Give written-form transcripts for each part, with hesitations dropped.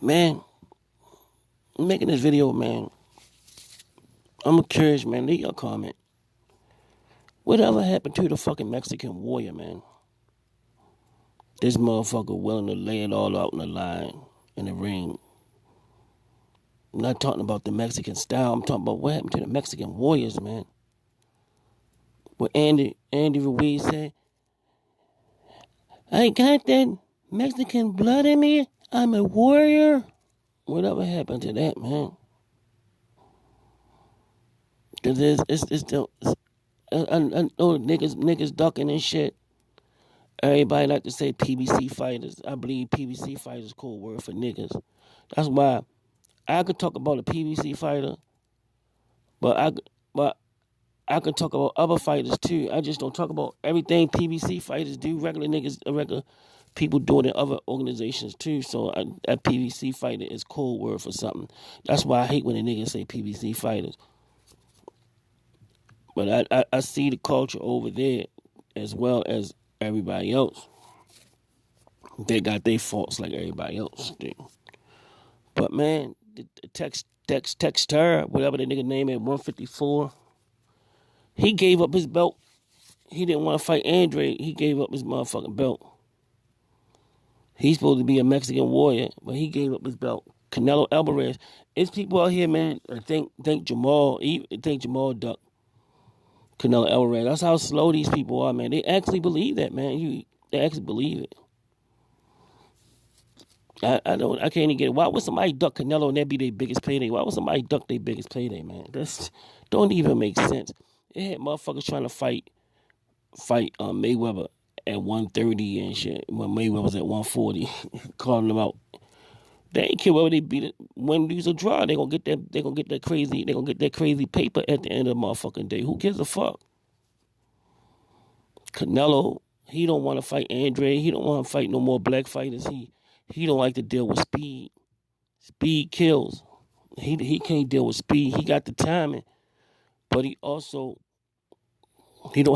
Man, I'm making this video, man. I'm curious, man. Leave your comment. Whatever happened to the fucking Mexican warrior, man? This motherfucker willing to lay it all out in the line, in the ring. I'm not talking about the Mexican style. I'm talking about what happened to the Mexican warriors, man. What Andy Ruiz said, I got that Mexican blood in me. I'm a warrior. Whatever happened to that, man? Cause it's still, I know niggas ducking and shit. Everybody like to say PBC fighters. I believe PBC fighters is code word for niggas. That's why I could talk about a PBC fighter, but I could talk about other fighters too. I just don't talk about everything PBC fighters do. Regular niggas, regular people do it in other organizations too. So a PBC fighter is code word for something. That's why I hate when the niggas say PBC fighters. But I see the culture over there as well as everybody else. They got their faults like everybody else do. But man, the Texter, whatever the nigga name at 154, he gave up his belt. He didn't want to fight Andre. He gave up his motherfucking belt. He's supposed to be a Mexican warrior, but he gave up his belt. Canelo Alvarez. It's people out here, man, think Jamal ducked Canelo Alvarez. That's how slow these people are, man. They actually believe that, man. They actually believe it. I can't even get it. Why would somebody duck Canelo and that be their biggest payday? Why would somebody duck their biggest payday, man? That's don't even make sense. It had motherfuckers trying to fight Mayweather at 130 and shit when Mayweather was at 140, calling them out. They ain't care whether they beat it, win, lose, or draw. They gonna get that crazy paper at the end of the motherfucking day. Who gives a fuck? Canelo, he don't want to fight Andre. He don't want to fight no more black fighters. He don't like to deal with speed. Speed kills. He can't deal with speed. He got the timing, but he don't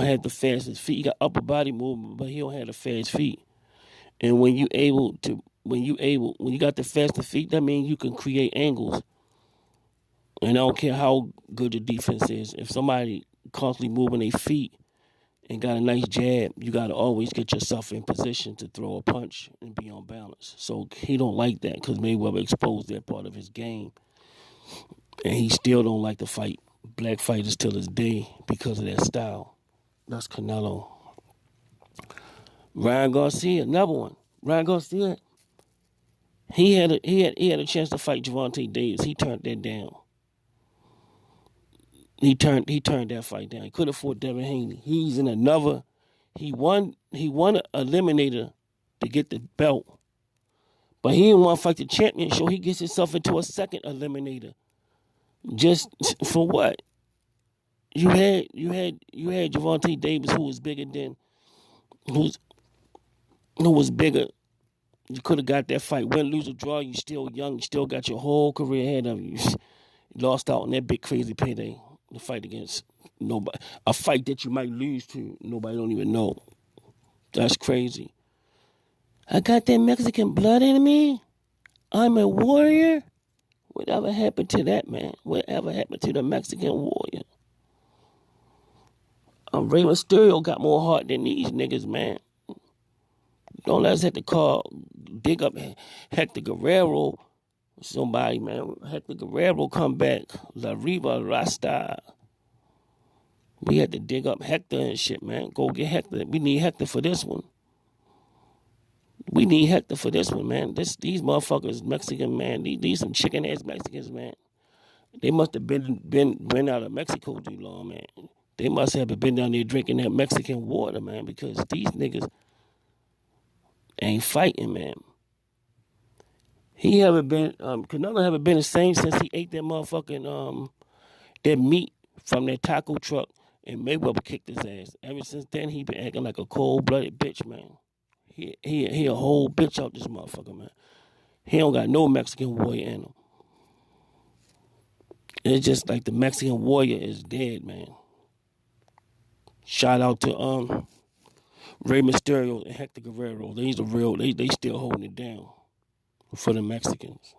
have the fastest feet. He got upper body movement, but he don't have the fast feet. And when you got the faster feet, that means you can create angles. And I don't care how good your defense is. If somebody constantly moving their feet and got a nice jab, you got to always get yourself in position to throw a punch and be on balance. So he don't like that because Mayweather exposed that part of his game. And he still don't like to fight black fighters till this day because of that style. That's Canelo. Ryan Garcia, another one. Ryan Garcia, he had a chance to fight Gervonta Davis. He turned that down. He turned that fight down. He could have fought Devin Haney. He's in another. He won an eliminator to get the belt, but he didn't want to fight the champion, so he gets himself into a second eliminator. Just for what? You had Gervonta Davis, who was bigger than who was bigger. You could have got that fight. Win, lose, or draw. You still young. You still got your whole career ahead of you. You lost out on that big crazy payday. The fight against nobody. A fight that you might lose to. Nobody don't even know. That's crazy. I got that Mexican blood in me. I'm a warrior. Whatever happened to that, man? Whatever happened to the Mexican warrior? Rey Mysterio got more heart than these niggas, man. Don't let us have to call, dig up Hector Guerrero. Somebody, man. Hector Guerrero come back. La Riva Rasta. We had to dig up Hector and shit, man. Go get Hector. We need Hector for this one. We need Hector for this one, man. These motherfuckers, Mexican, man. These some chicken ass Mexicans, man. They must have been out of Mexico too long, man. They must have been down there drinking that Mexican water, man, because these niggas ain't fighting, man. Canelo haven't been the same since he ate that motherfucking, that meat from that taco truck and Mayweather kicked his ass. Ever since then, he been acting like a cold-blooded bitch, man. He a whole bitch out this motherfucker, man. He don't got no Mexican warrior in him. It's just like the Mexican warrior is dead, man. Shout out to Rey Mysterio and Hector Guerrero. They's the real. They still holding it down. for the Mexicans.